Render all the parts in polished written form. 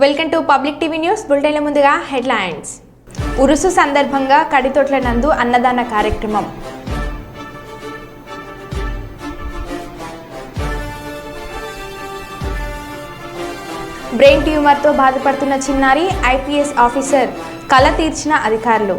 Welcome to public TV news. బులెటిన్ల ముందుగా headlines. Urs సందర్భంగా కడితొట్ల నందు అన్నదాన కార్యక్రమం. బ్రెయిన్ ట్యూమర్తో బాధపడుతున్న చిన్నారి ఐపీఎస్ ఆఫీసర్ కల తీర్చిన అధికారులు.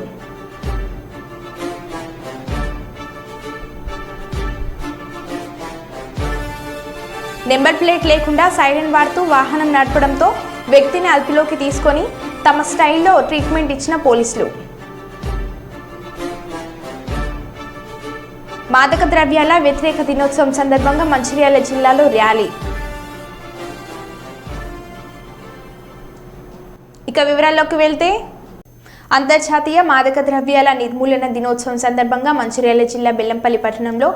నెంబర్ ప్లేట్ లేకుండా సైరన్ వాడుతూ వాహనం నడపడంతో వ్యక్తిని అదుపులోకి తీసుకొని తమ స్టైల్లో ట్రీట్మెంట్ ఇచ్చిన పోలీసులు. మాదక ద్రవ్యాల వ్యతిరేక దినోత్సవం సందర్భంగా మంచిర్యాల జిల్లాలో ర్యాలీ. ఇక వివరాల్లోకి వెళ్తే అంతర్జాతీయ మాదక ద్రవ్యాల నిర్మూలన దినోత్సవం సందర్భంగా మంచిర్యాల జిల్లా బెల్లంపల్లి పట్టణంలో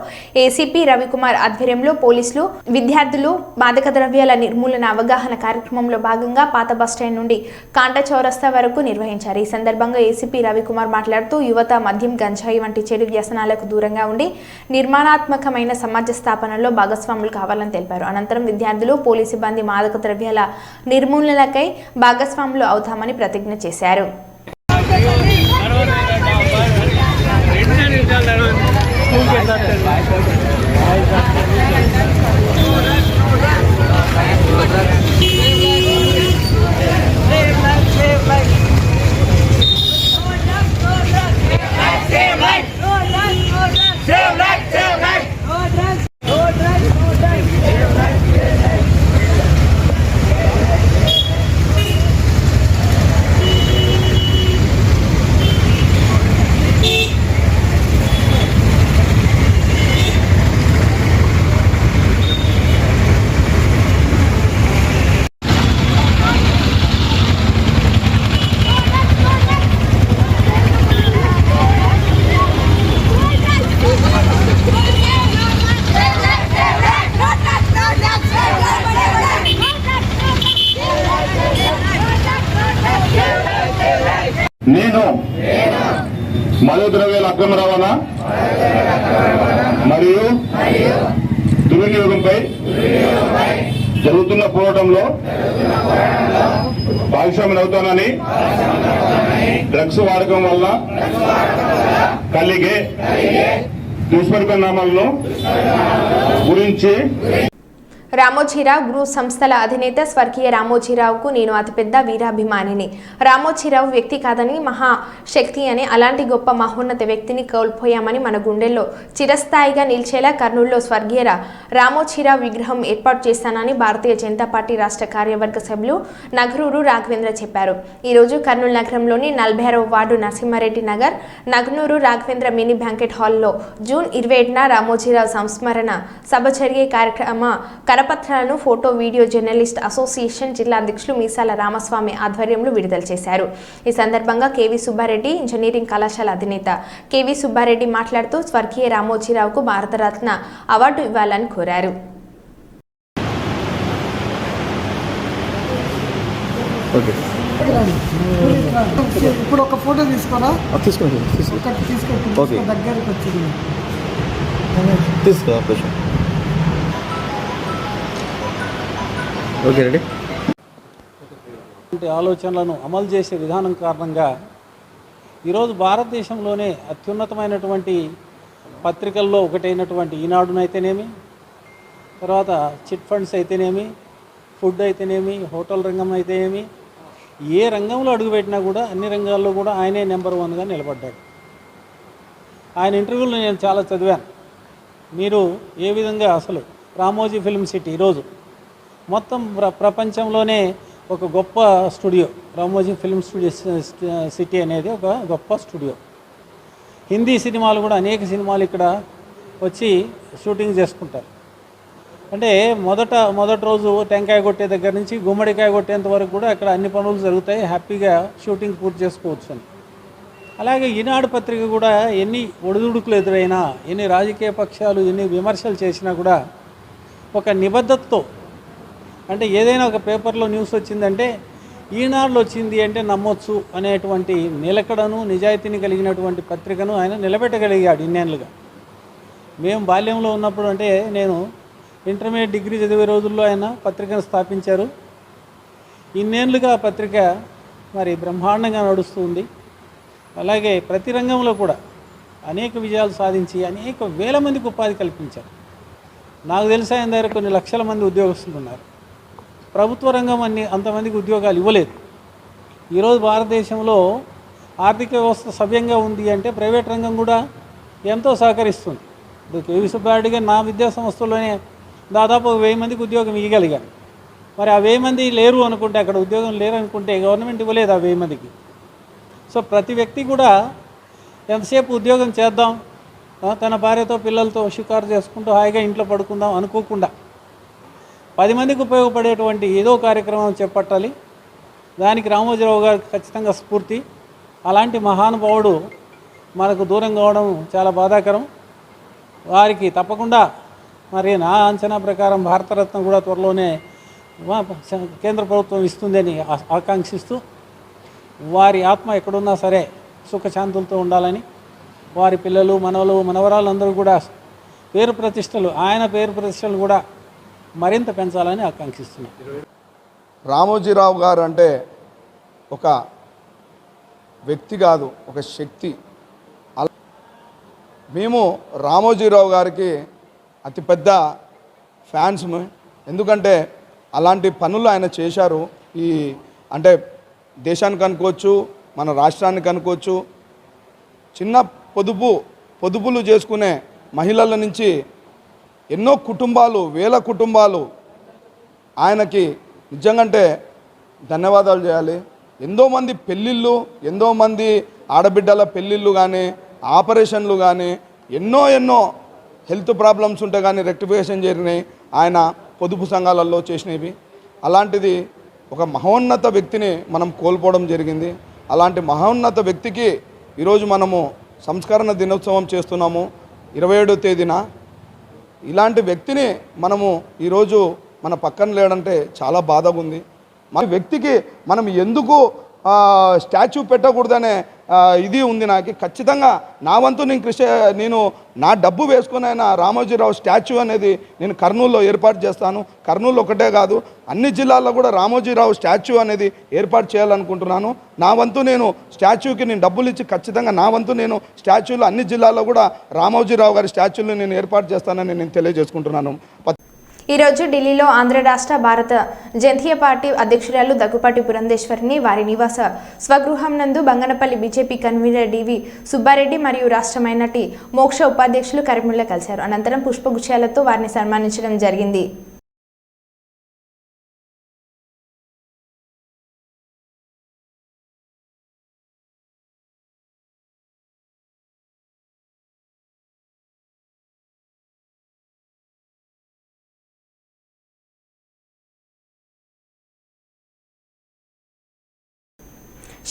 ఏసీపీ రవికుమార్ ఆధ్వర్యంలో పోలీసులు విద్యార్థులు మాదక ద్రవ్యాల నిర్మూలన అవగాహన కార్యక్రమంలో భాగంగా పాత బస్టాండ్ నుండి కాంట చౌరస్తా వరకు నిర్వహించారు. ఈ సందర్భంగా ఏసీపీ రవికుమార్ మాట్లాడుతూ యువత మద్యం, గంజాయి వంటి చెడు వ్యసనాలకు దూరంగా ఉండి నిర్మాణాత్మకమైన సమాజ స్థాపనలో భాగస్వాములు కావాలని తెలిపారు. అనంతరం విద్యార్థులు, పోలీసు సిబ్బంది మాదక ద్రవ్యాల నిర్మూలనకై భాగస్వాములు అవుతామని ప్రతిజ్ఞ చేశారు. నేను మాదక ద్రవ్యాల అక్రమ రవాణా మరియు దుర్వినియోగంపై జరుగుతున్న పోరాటంలో భాగస్వామిని అవుతానని, డ్రగ్స్ వాడకం వల్ల కలిగే దుష్పరిణామాలను గురించి రామోజీరావు గ్రూప్ సంస్థల అధినేత స్వర్గీయ రామోజీరావుకు నేను అతిపెద్ద వీరాభిమానిని. రామోజీరావు వ్యక్తి కాదని మహాశక్తి అని, అలాంటి గొప్ప మహోన్నత వ్యక్తిని కోల్పోయామని మన గుండెల్లో చిరస్థాయిగా నిలిచేలా కర్నూలులో స్వర్గీయ రామోజీరావు విగ్రహం ఏర్పాటు చేస్తానని భారతీయ జనతా పార్టీ రాష్ట్ర కార్యవర్గ సభ్యులు నగనూరు రాఘవేంద్ర చెప్పారు. ఈరోజు కర్నూలు నగరంలోని 46వ ward Narasimhareddy Nagar Naganur Raghavendra mini banquet హాల్లో జూన్ 27న రామోజీరావు సంస్మరణ సభ జరిగే కార్యక్రమ కరపత్రాలను ఫోటో వీడియో జర్నలిస్ట్ అసోసియేషన్ జిల్లా అధ్యక్షులు మీసాల రామస్వామి ఆధ్వర్యంలో విడుదల చేశారు. ఈ సందర్భంగా కేవీ సుబ్బారెడ్డి ఇంజనీరింగ్ కళాశాల అధినేత కేవీ సుబ్బారెడ్డి మాట్లాడుతూ స్వర్గీయ రామోజీరావుకు భారతరత్న అవార్డు ఇవ్వాలని కోరారు. ఇప్పుడు ఒక ఫోటో తీసుకోరా, దగ్గరకు వచ్చింది ఆలోచనలను అమలు చేసే విధానం కారణంగా ఈరోజు భారతదేశంలోనే అత్యున్నతమైనటువంటి పత్రికల్లో ఒకటైనటువంటి ఈనాడునైతేనేమి, తర్వాత చిట్ ఫండ్స్ అయితేనేమి, ఫుడ్ అయితేనేమి, హోటల్ రంగం అయితేనేమి, ఏ రంగంలో అడుగుపెట్టినా కూడా అన్ని రంగాల్లో కూడా ఆయనే నెంబర్ 1గా నిలబడ్డాడు. ఆయన ఇంటర్వ్యూలో నేను చాలా చదివాను. మీరు ఏ విధంగా అసలు రామోజీ ఫిల్మ్ సిటీ ఈరోజు మొత్తం ప్రపంచంలోనే ఒక గొప్ప స్టూడియో, రామోజీ ఫిల్మ్ సిటీ అనేది ఒక గొప్ప స్టూడియో. హిందీ సినిమాలు కూడా అనేక సినిమాలు ఇక్కడ వచ్చి షూటింగ్ చేసుకుంటారు. అంటే మొదటి రోజు టెంకాయ కొట్టే దగ్గర నుంచి గుమ్మడికాయ కొట్టేంత వరకు కూడా అక్కడ అన్ని పనులు జరుగుతాయి, హ్యాపీగా షూటింగ్ పూర్తి చేసుకోవచ్చు అని. అలాగే ఈనాడు పత్రిక కూడా ఎన్ని ఒడిదుడుకులు ఎదురైనా, ఎన్ని రాజకీయ పక్షాలు ఎన్ని విమర్శలు చేసినా కూడా ఒక నిబద్ధతతో, అంటే ఏదైనా ఒక పేపర్లో న్యూస్ వచ్చిందంటే ఈనాడులో వచ్చింది అంటే నమ్మొచ్చు అనేటువంటి నిలకడను, నిజాయితీని కలిగినటువంటి పత్రికను ఆయన నిలబెట్టగలిగాడు ఇన్నేళ్ళుగా. మేము బాల్యంలో ఉన్నప్పుడు, అంటే నేను ఇంటర్మీడియట్ డిగ్రీ చదివే రోజుల్లో ఆయన పత్రికను స్థాపించారు. ఇన్నేళ్లుగా ఆ పత్రిక మరి బ్రహ్మాండంగా నడుస్తుంది. అలాగే ప్రతి రంగంలో కూడా అనేక విజయాలు సాధించి అనేక వేల మందికి ఉపాధి కల్పించారు. నాకు తెలిసిన దగ్గర కొన్ని లక్షల మంది ఉద్యోగస్తులు ఉన్నారు. ప్రభుత్వ రంగం అంతమందికి ఉద్యోగాలు ఇవ్వలేదు. ఈరోజు భారతదేశంలో ఆర్థిక వ్యవస్థ సవ్యంగా ఉంది అంటే ప్రైవేట్ రంగం కూడా ఎంతో సహకరిస్తుంది. ఇప్పుడు కేవీ సుబ్బారెడ్డి గారు నా విద్యా సంస్థల్లోనే దాదాపు 1000 మందికి ఉద్యోగం ఇవ్వగలిగారు. మరి ఆ 1000 మంది లేరు అనుకుంటే, అక్కడ ఉద్యోగం లేరు అనుకుంటే గవర్నమెంట్ ఇవ్వలేదు ఆ 1000 మందికి. సో ప్రతి వ్యక్తి కూడా ఎంతసేపు ఉద్యోగం చేద్దాం, తన భార్యతో పిల్లలతో షికారు చేసుకుంటూ హాయిగా ఇంట్లో పడుకుందాం అనుకోకుండా 10 మందికి ఉపయోగపడేటువంటి ఏదో కార్యక్రమం చేపట్టాలి. దానికి రామోజీరావు గారు ఖచ్చితంగా స్ఫూర్తి. అలాంటి మహానుభావుడు మనకు దూరం కావడం చాలా బాధాకరం. వారికి తప్పకుండా మరి నా అంచనా ప్రకారం భారతరత్న కూడా త్వరలోనే కేంద్ర ప్రభుత్వం ఇస్తుందని ఆకాంక్షిస్తూ, వారి ఆత్మ ఎక్కడున్నా సరే సుఖశాంతులతో ఉండాలని, వారి పిల్లలు మనవలు మనవరాలందరూ కూడా ఆయన పేరు ప్రతిష్టలు కూడా మరింత పెంచాలని ఆకాంక్షిస్తున్నారు. రామోజీరావు గారు అంటే ఒక వ్యక్తి కాదు, ఒక శక్తి. మేము రామోజీరావు గారికి అతిపెద్ద ఫ్యాన్స్. ఎందుకంటే అలాంటి పనులు ఆయన చేశారు. అంటే దేశానికి అనుకోవచ్చు, మన రాష్ట్రానికి అనుకోవచ్చు. చిన్న పొదుపులు చేసుకునే మహిళల నుంచి ఎన్నో కుటుంబాలు, వేల కుటుంబాలు ఆయనకి నిజంగా ధన్యవాదాలు చేయాలి. ఎంతోమంది పెళ్ళిళ్ళు, ఎంతోమంది ఆడబిడ్డల పెళ్ళిళ్ళు కానీ, ఆపరేషన్లు కానీ, ఎన్నో హెల్త్ ప్రాబ్లమ్స్ ఉంటే కానీ రెక్టిఫికేషన్ జరిగినాయి ఆయన పొదుపు సంఘాలలో చేసినవి. అలాంటిది ఒక మహోన్నత వ్యక్తిని మనం కోల్పోవడం జరిగింది. అలాంటి మహోన్నత వ్యక్తికి ఈరోజు మనము సంస్కరణ దినోత్సవం చేస్తున్నాము 27వ తేదీన. ఇలాంటి వ్యక్తిని మనము ఈరోజు మన పక్కన లేడంటే చాలా బాధగా ఉంది. మన వ్యక్తికి మనం ఎందుకు స్టాచ్యూ పెట్టకూడదనే ఇది ఉంది నాకు. ఖచ్చితంగా నా వంతు నేను నా డబ్బు వేసుకుని అయినా రామోజీరావు స్టాచ్యూ అనేది నేను కర్నూలులో ఏర్పాటు చేస్తాను. కర్నూలు ఒకటే కాదు, అన్ని జిల్లాల్లో కూడా రామోజీరావు స్టాచ్యూ అనేది ఏర్పాటు చేయాలనుకుంటున్నాను. నా వంతు నేను స్టాచ్యూకి నేను డబ్బులు ఇచ్చి ఖచ్చితంగా నా వంతు నేను స్టాచ్యూలు అన్ని జిల్లాల్లో కూడా రామోజీరావు గారి స్టాచ్యూలు నేను ఏర్పాటు చేస్తానని నేను తెలియజేసుకుంటున్నాను. ఈరోజు ఢిల్లీలో ఆంధ్ర రాష్ట్ర భారత జాతీయ పార్టీ అధ్యక్షురాలు దగ్గుపాటి పురంధేశ్వరిని వారి నివాస స్వగృహం నందు బంగనపల్లి బీజేపీ కన్వీనర్ డివి సుబ్బారెడ్డి మరియు రాష్ట్ర మైనార్టీ మోక్ష ఉపాధ్యక్షులు కరీముల్లా కలిశారు. అనంతరం పుష్పగుచ్చాలతో వారిని సన్మానించడం జరిగింది.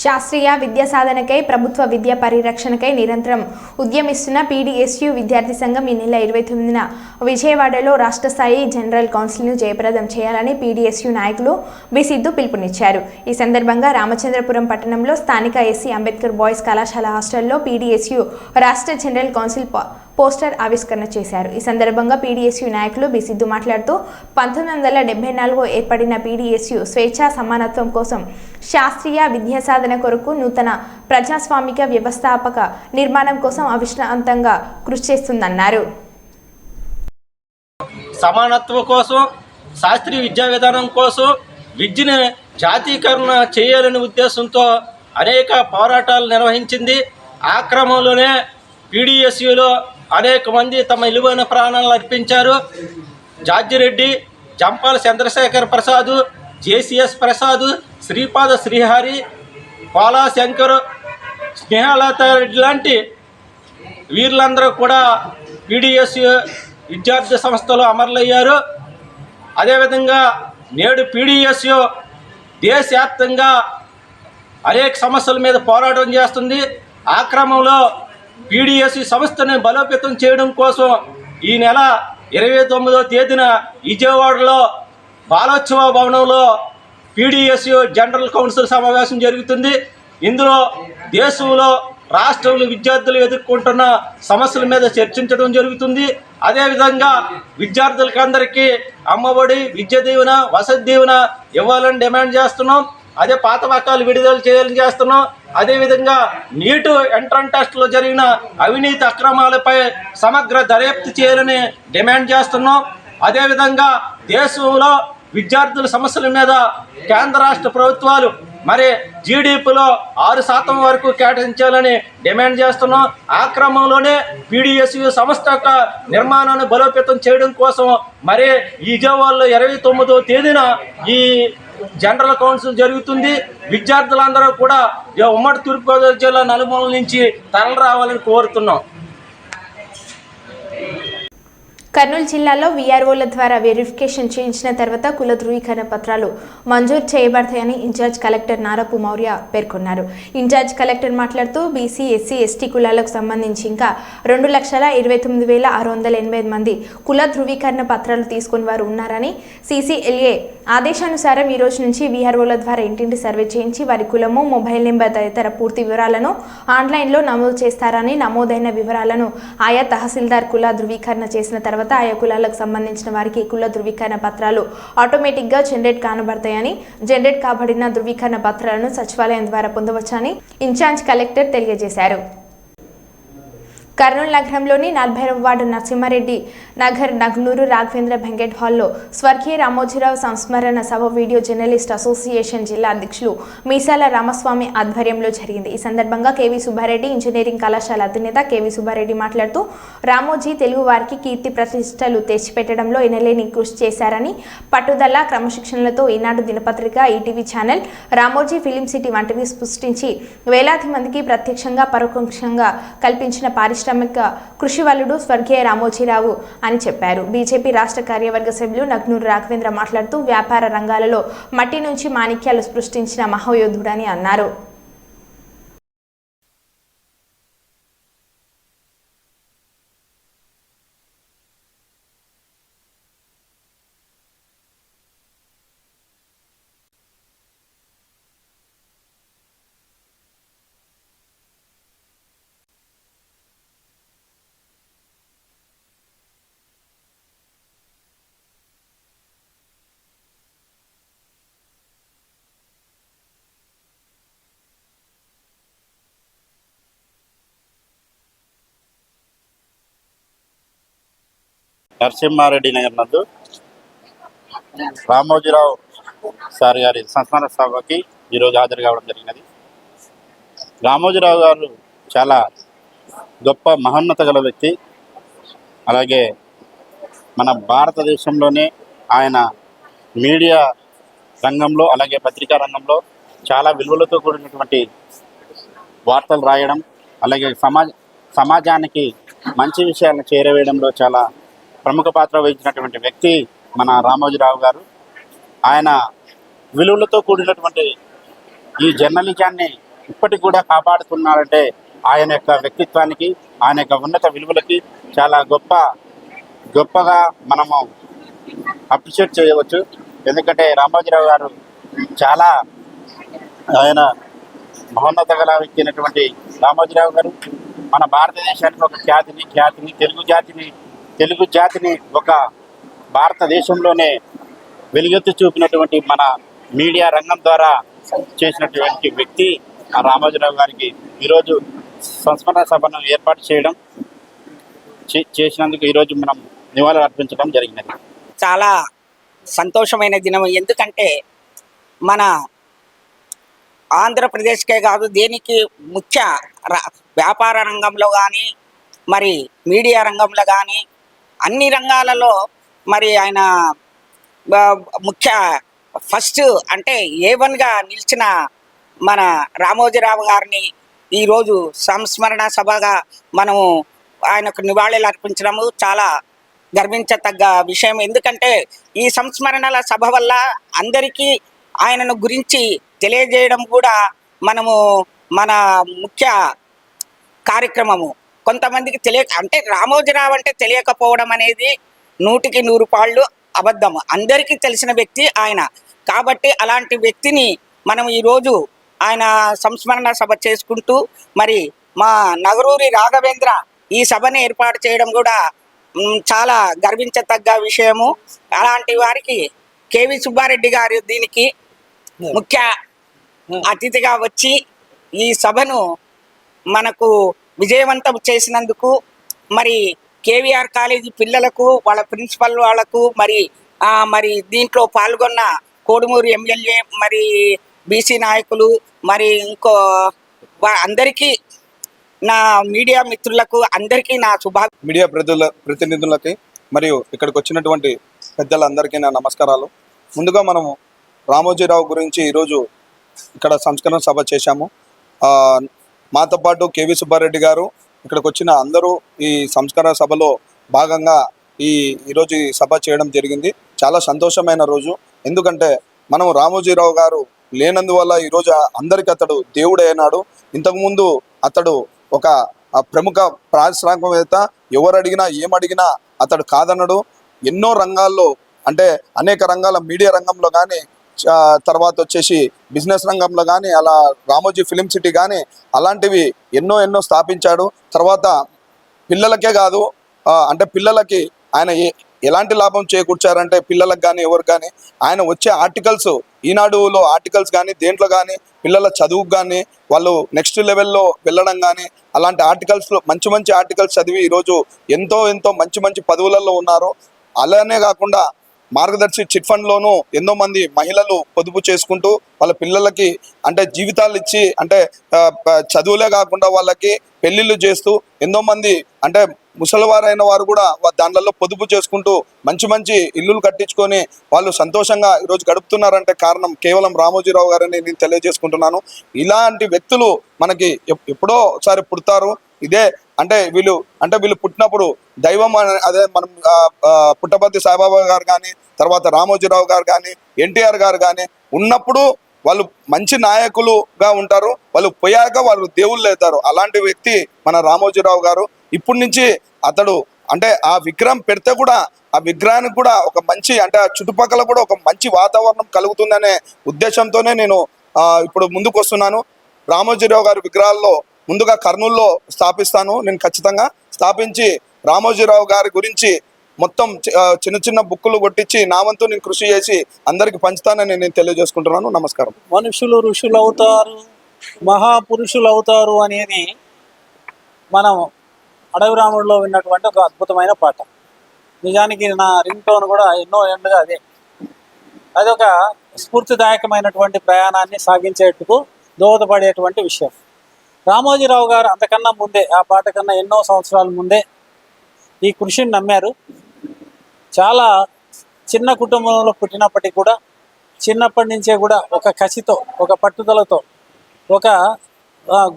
శాస్త్రీయ విద్యా సాధనకై ప్రభుత్వ విద్యా పరిరక్షణకై నిరంతరం ఉద్యమిస్తున్న పీడీఎస్యూ విద్యార్థి సంఘం ఈ నెల 29న విజయవాడలో రాష్ట్ర స్థాయి జనరల్ కౌన్సిల్ను జయప్రదం చేయాలని పీడీఎస్యూ నాయకులు బి సిద్ధు పిలుపునిచ్చారు. ఈ సందర్భంగా రామచంద్రపురం పట్టణంలో స్థానిక ఎస్సీ అంబేద్కర్ బాయ్స్ కళాశాల హాస్టల్లో పీడీఎస్యూ రాష్ట్ర జనరల్ కౌన్సిల్ పోస్టర్ ఆవిష్కరణ చేశారు. ఈ సందర్భంగా పీడీఎస్యూ నాయకులు బి సిద్ధు మాట్లాడుతూ 1974 ఏర్పడిన పీడీఎస్యూ స్వేచ్ఛా సమానత్వం కోసం శాస్త్రీయ విద్యా సాధన కొరకు నూతన ప్రజాస్వామిక వ్యవస్థాపక నిర్మాణం కోసం అవిశ్రాంతంగా కృషి చేస్తుందన్నారు. సమానత్వం కోసం, శాస్త్రీయ విద్యా విధానం కోసం విద్యను జాతీకరణ చేయాలనే ఉద్దేశంతో అనేక పోరాటాలు నిర్వహించింది. ఆ క్రమంలోనే పీడీఎస్యూలో అనేక మంది తమ విలువైన ప్రాణాలను అర్పించారు. జార్జిరెడ్డి, జంపాల చంద్రశేఖర్ ప్రసాద్, జేసీఎస్ ప్రసాద్, శ్రీపాద శ్రీహరి, పాలా శంకర్, స్నేహలత రెడ్డి లాంటి వీరులందరూ కూడా పీడీఎస్యూ విద్యార్థి సంస్థలో అమరులయ్యారు. అదేవిధంగా నేడు పీడీఎస్యూ దేశవ్యాప్తంగా అనేక సమస్యల మీద పోరాటం చేస్తుంది. ఆ క్రమంలో పీడీఎస్యూ సంస్థను బలోపేతం చేయడం కోసం ఈ నెల 29వ తేదీన విజయవాడలో బాలోత్సవ భవనంలో పీడీఎస్యూ జనరల్ కౌన్సిల్ సమావేశం జరుగుతుంది. ఇందులో దేశంలో రాష్ట్రంలో విద్యార్థులు ఎదుర్కొంటున్న సమస్యల మీద చర్చించడం జరుగుతుంది. అదేవిధంగా విద్యార్థులకి అందరికీ అమ్మఒడి, విద్య దీవెన, వసతి దీవెన ఇవ్వాలని డిమాండ్ చేస్తున్నాం. అదే పాత పథకాలు విడుదల చేయాలని చేస్తున్నాం. అదేవిధంగా నీటు ఎంట్రన్స్ టెస్ట్లో జరిగిన అవినీతి అక్రమాలపై సమగ్ర దర్యాప్తు చేయాలని డిమాండ్ చేస్తున్నాం. అదేవిధంగా దేశంలో విద్యార్థుల సమస్యల మీద కేంద్ర రాష్ట్ర ప్రభుత్వాలు మరి జీడీపీలో 6% వరకు కేటాయించాలని డిమాండ్ చేస్తున్నాం. ఆ క్రమంలోనే పీడిఎస్యు సంస్థ యొక్క నిర్మాణాన్ని బలోపేతం చేయడం కోసం మరి విజయవాడలో 29వ తేదీన ఈ జనరల్ కౌన్సిల్ జరుగుతుంది. విద్యార్థులందరూ కూడా ఉమ్మడి తూర్పుగోదావరి జిల్లా నలుమూలల నుంచి తరలి రావాలని కోరుతున్నాం. కర్నూలు జిల్లాలో వీఆర్ఓల ద్వారా వెరిఫికేషన్ చేయించిన తర్వాత కుల ధృవీకరణ పత్రాలు మంజూరు చేయబడతాయని ఇన్ఛార్జ్ కలెక్టర్ నారపు మౌర్య పేర్కొన్నారు. ఇన్ఛార్జ్ కలెక్టర్ మాట్లాడుతూ బీసీ, ఎస్సీ, ఎస్టీ కులాలకు సంబంధించి ఇంకా 2,29,685 మంది కుల ధృవీకరణ పత్రాలు తీసుకుని వారు ఉన్నారని, సీసీఎల్ఏ ఆదేశానుసారం ఈ రోజు నుంచి వీఆర్ఓల ద్వారా ఇంటింటి సర్వే చేయించి వారి కులము, మొబైల్ నెంబర్ తదితర పూర్తి వివరాలను ఆన్లైన్లో నమోదు చేస్తారని, నమోదైన వివరాలను ఆయా తహసీల్దార్ కుల ధృవీకరణ చేసిన తర్వాత ఆయా కులాలకు సంబంధించిన వారికి కుల ధృవీకరణ పత్రాలు ఆటోమేటిక్గా జనరేట్ కానబడతాయని, జనరేట్ కాబడిన ధృవీకరణ పత్రాలను సచివాలయం ద్వారా పొందవచ్చని ఇన్ఛార్జ్ కలెక్టర్ తెలియజేశారు. కర్నూలు నగరంలోని 40వ వార్డు నరసింహారెడ్డి నగర్ నగ్నూరు రాఘవేంద్ర బెంకెట్ హాల్లో స్వర్గీయ రామోజీరావు సంస్మరణ సభ వీడియో జర్నలిస్ట్ అసోసియేషన్ జిల్లా అధ్యక్షులు మీసాల రామస్వామి ఆధ్వర్యంలో జరిగింది. ఈ సందర్భంగా కేవీ సుబ్బారెడ్డి ఇంజనీరింగ్ కళాశాల అధినేత కేవీ సుబ్బారెడ్డి మాట్లాడుతూ రామోజీ తెలుగు వారికి కీర్తి ప్రతిష్టలు తెచ్చిపెట్టడంలో ఎనలేని కృషి చేశారని, పట్టుదల, క్రమశిక్షణలతో ఈనాడు దినపత్రిక, ETV channel, Ramoji film city వంటివి సృష్టించి వేలాది మందికి ప్రత్యక్షంగా పరోక్షంగా కల్పించిన పారిశ్రామిక కృషి వలుడు స్వర్గీయ రామోజీరావు అని చెప్పారు. బీజేపీ రాష్ట్ర కార్యవర్గ సభ్యులు నగ్నూరు రాఘవేంద్ర మాట్లాడుతూ వ్యాపార రంగాలలో మట్టి నుంచి మాణిక్యాలు సృష్టించిన మహోయోధుడని అన్నారు. నరసింహారెడ్డి నగర్ నందు రామోజీరావు సార్ గారి సంస్మరణ సభకి ఈరోజు హాజరు కావడం జరిగినది. రామోజీరావు గారు చాలా గొప్ప మహోన్నత గల వ్యక్తి. అలాగే మన భారతదేశంలోనే ఆయన మీడియా రంగంలో, అలాగే పత్రికా రంగంలో చాలా విలువలతో కూడినటువంటి వార్తలు రాయడం, అలాగే సమాజానికి మంచి విషయాలను చేరవేయడంలో చాలా ప్రముఖ పాత్ర వహించినటువంటి వ్యక్తి మన రామోజీరావు గారు. ఆయన విలువలతో కూడినటువంటి ఈ జర్నలిజాన్ని ఇప్పటికి కూడా కాపాడుతున్నారంటే ఆయన యొక్క వ్యక్తిత్వానికి, ఆయన యొక్క ఉన్నత విలువలకి చాలా గొప్పగా మనము అప్రిషియేట్ చేయవచ్చు. ఎందుకంటే రామోజీరావు గారు చాలా ఆయన మహోన్నత గల వ్యక్తి అయినటువంటి రామోజీరావు గారు మన భారతదేశానికి ఒక ఖ్యాతిని తెలుగు జాతిని ఒక భారతదేశంలోనే వెలుగెత్తి చూపినటువంటి మన మీడియా రంగం ద్వారా చేసినటువంటి వ్యక్తి ఆ రామోజీరావు గారికి ఈరోజు సంస్మరణ సభను ఏర్పాటు చేసినందుకు ఈరోజు మనం నివాళులు అర్పించడం జరిగినది. చాలా సంతోషమైన దినం. ఎందుకంటే మన ఆంధ్రప్రదేశ్కే కాదు, దేనికి ముఖ్య వ్యాపార రంగంలో కానీ, మరి మీడియా రంగంలో కానీ, అన్ని రంగాలలో మరి ఆయన ముఖ్య ఫస్ట్ అంటే A1గా నిలిచిన మన రామోజీరావు గారిని ఈరోజు సంస్మరణ సభగా మనము ఆయనకు నివాళులు అర్పించడము చాలా గర్వించతగ్గ విషయం. ఎందుకంటే ఈ సంస్మరణల సభ వల్ల అందరికీ ఆయనను గురించి తెలియజేయడం కూడా మనము మన ముఖ్య కార్యక్రమము. కొంతమందికి అంటే రామోజీరావు అంటే తెలియకపోవడం అనేది 100కి 100 పాళ్ళు అబద్ధం. అందరికీ తెలిసిన వ్యక్తి ఆయన. కాబట్టి అలాంటి వ్యక్తిని మనం ఈరోజు ఆయన సంస్మరణ సభ చేసుకుంటూ మరి మా నగరూరి రాఘవేంద్ర ఈ సభను ఏర్పాటు చేయడం కూడా చాలా గర్వించతగ్గ విషయము. అలాంటి వారికి కేవి సుబ్బారెడ్డి గారు దీనికి ముఖ్య అతిథిగా వచ్చి ఈ సభను మనకు విజయవంతం చేసినందుకు మరి కేవీఆర్ కాలేజీ పిల్లలకు వాళ్ళ ప్రిన్సిపల్ వాళ్లకు మరి దీంట్లో పాల్గొన్న కోడుమూరు ఎమ్మెల్యే మరి బీసీ నాయకులు మరి ఇంకో అందరికీ నా మీడియా మిత్రులకు అందరికీ నా మీడియా ప్రతినిధులకి మరియు ఇక్కడికి వచ్చినటువంటి పెద్దలందరికీ నా నమస్కారాలు. ముందుగా మనము రామోజీరావు గురించి ఈరోజు ఇక్కడ సంస్కరణ సభ చేశాము. మాతో పాటు కేవి సుబ్బారెడ్డి గారు ఇక్కడికి వచ్చిన అందరూ ఈ సంస్కరణ సభలో భాగంగా ఈరోజు ఈ సభ చేయడం జరిగింది. చాలా సంతోషమైన రోజు. ఎందుకంటే మనం రామోజీరావు గారు లేనందువల్ల ఈరోజు అందరికీ అతడు దేవుడు అయినాడు. ఇంతకుముందు అతడు ఒక ప్రముఖ పారిశ్రామికవేత్త. ఎవరు అడిగినా ఏమడిగినా అతడు కాదనడు. ఎన్నో రంగాల్లో అంటే అనేక రంగాల మీడియా రంగంలో కానీ తర్వాత వచ్చేసి బిజినెస్ రంగంలో కానీ అలా రామోజీ ఫిలిం సిటీ కానీ అలాంటివి ఎన్నో స్థాపించాడు. తర్వాత పిల్లలకే కాదు అంటే పిల్లలకి ఆయన ఎలాంటి లాభం చేకూర్చారంటే పిల్లలకు కానీ ఎవరికి కానీ ఆయన వచ్చే ఆర్టికల్స్ ఈనాడులో ఆర్టికల్స్ కానీ దేంట్లో కానీ పిల్లల చదువుకు కానీ వాళ్ళు నెక్స్ట్ లెవెల్లో వెళ్ళడం కానీ అలాంటి ఆర్టికల్స్లో మంచి ఆర్టికల్స్ చదివి ఈరోజు ఎంతో మంచి పదవులలో ఉన్నారు. అలానే కాకుండా మార్గదర్శి చిట్ ఫండ్లోనూ ఎంతో మంది మహిళలు పొదుపు చేసుకుంటూ వాళ్ళ పిల్లలకి అంటే జీవితాలు ఇచ్చి అంటే చదువులే కాకుండా వాళ్ళకి పెళ్లిళ్ళు చేస్తూ ఎంతో మంది అంటే ముసలివారైన వారు కూడా దాంట్లో పొదుపు చేసుకుంటూ మంచి ఇల్లులు కట్టించుకొని వాళ్ళు సంతోషంగా ఈరోజు గడుపుతున్నారంటే కారణం కేవలం రామోజీరావు గారని నేను తెలియజేసుకుంటున్నాను. ఇలాంటి వ్యక్తులు మనకి ఎప్పుడో ఒకసారి పుడతారు. ఇదే అంటే వీళ్ళు పుట్టినప్పుడు దైవం అదే మనం పుట్టపర్తి సాయిబాబా గారు కానీ తర్వాత రామోజీరావు గారు కానీ ఎన్టీఆర్ గారు కానీ ఉన్నప్పుడు వాళ్ళు మంచి నాయకులుగా ఉంటారు. వాళ్ళు పోయాక వాళ్ళు దేవుళ్ళు అవుతారు. అలాంటి వ్యక్తి మన రామోజీరావు గారు. ఇప్పటి నుంచి అతడు అంటే ఆ విగ్రహం పెడితే కూడా ఆ విగ్రహానికి కూడా ఒక మంచి అంటే ఆ చుట్టుపక్కల కూడా ఒక మంచి వాతావరణం కలుగుతుందనే ఉద్దేశంతోనే నేను ఇప్పుడు ముందుకు వస్తున్నాను. రామోజీరావు గారి విగ్రహాల్లో ముందుగా కర్నూలులో స్థాపిస్తాను. నేను ఖచ్చితంగా స్థాపించి రామోజీరావు గారి గురించి మొత్తం చిన్న బుక్కులు కొట్టించి నా వంతు నేను కృషి చేసి అందరికి పంచుతానని నేను తెలియజేసుకుంటున్నాను. నమస్కారం. మనుషులు ఋషులు అవుతారు, మహాపురుషులు అవుతారు అనేది మనం అడవి రాముడిలో విన్నటువంటి ఒక అద్భుతమైన పాట. నిజానికి నా రింగ్ టోన్ కూడా ఎన్నో ఏళ్ళుగా అదొక స్ఫూర్తిదాయకమైనటువంటి ప్రయాణాన్ని సాగించేందుకు దోహదపడేటువంటి విషయం. రామోజీరావు గారు అంతకన్నా ముందే ఆ పాట కన్నా ఎన్నో సంవత్సరాల ముందే ఈ కృషిని నమ్మారు. చాలా చిన్న కుటుంబంలో పుట్టినప్పటికీ కూడా చిన్నప్పటి నుంచే కూడా ఒక కసితో ఒక పట్టుదలతో ఒక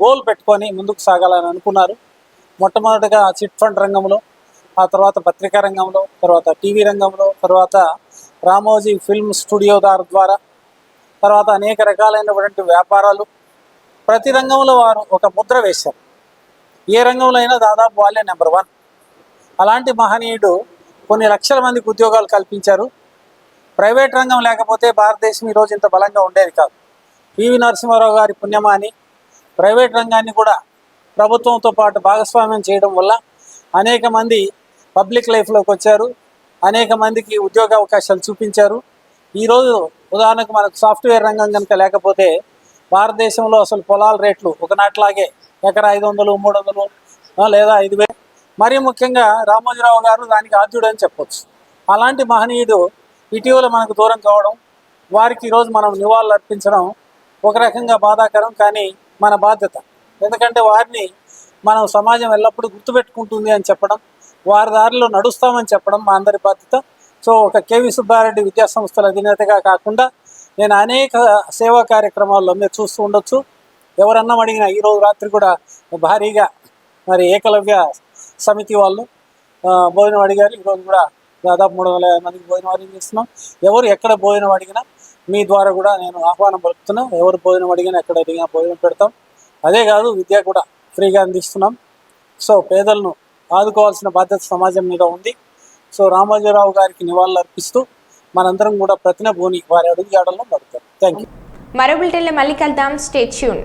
గోల్ పెట్టుకొని ముందుకు సాగాలని అనుకున్నారు. మొట్టమొదటిగా చిట్ ఫండ్ రంగంలో, ఆ తర్వాత పత్రికా రంగంలో, తర్వాత టీవీ రంగంలో, తర్వాత రామోజీ ఫిల్మ్ స్టూడియో ద్వారా తర్వాత అనేక రకాలైనటువంటి వ్యాపారాలు ప్రతి రంగంలో వారు ఒక ముద్ర వేశారు. ఏ రంగంలో అయినా దాదాపు వాళ్ళే నెంబర్ 1. అలాంటి మహనీయుడు కొన్ని లక్షల మందికి ఉద్యోగాలు కల్పించారు. ప్రైవేట్ రంగం లేకపోతే భారతదేశం ఈరోజు ఇంత బలంగా ఉండేది కాదు. పివి నరసింహారావు గారి పుణ్యమాని ప్రైవేట్ రంగాన్ని కూడా ప్రభుత్వంతో పాటు భాగస్వామ్యం చేయడం వల్ల అనేక మంది పబ్లిక్ లైఫ్లోకి వచ్చారు. అనేక మందికి ఉద్యోగ అవకాశాలు చూపించారు. ఈరోజు ఉదాహరణకు మనకు సాఫ్ట్వేర్ రంగం కనుక లేకపోతే భారతదేశంలో అసలు పొలాల రేట్లు ఒకనాటిలాగే ఎకరా 500, 300 లేదా 5,000. మరీ ముఖ్యంగా రామోజీరావు గారు దానికి ఆద్యుడు అని చెప్పొచ్చు. అలాంటి మహనీయుడు ఇటీవల మనకు దూరం కావడం, వారికి ఈరోజు మనం నివాళులు అర్పించడం ఒక రకంగా బాధాకరం, కానీ మన బాధ్యత. ఎందుకంటే వారిని మనం సమాజం ఎల్లప్పుడూ గుర్తుపెట్టుకుంటుంది అని చెప్పడం, వారి దారిలో నడుస్తామని చెప్పడం మా అందరి బాధ్యత. సో ఒక కేవి సుబ్బారెడ్డి విద్యా సంస్థల అధినేతగా కాకుండా నేను అనేక సేవా కార్యక్రమాల్లో మీరు చూస్తూ ఉండొచ్చు. ఎవరన్నా అడిగినా ఈరోజు రాత్రి కూడా భారీగా మరి ఏకలవ్య సమితి వాళ్ళు భోజనం అడిగారు. ఈరోజు కూడా దాదాపు 350 మందికి భోజనం అడిగిస్తున్నాం. ఎవరు ఎక్కడ భోజనం అడిగినా మీ ద్వారా కూడా నేను ఆహ్వానం పలుకుతున్నా. ఎవరు భోజనం అడిగినా ఎక్కడ అడిగినా భోజనం పెడతాం. అదే కాదు, విద్య కూడా ఫ్రీగా అందిస్తున్నాం. సో పేదలను ఆదుకోవాల్సిన బాధ్యత సమాజం మీద ఉంది. సో రామోజీరావు గారికి నివాళులు అర్పిస్తూ మనందరం కూడా ప్రతిన భూని వారి అడుగు జాడల్లో పడతారు. Thank you. మరో బులెటిన్లో మళ్ళీ కలుద్దాం. Stay tune.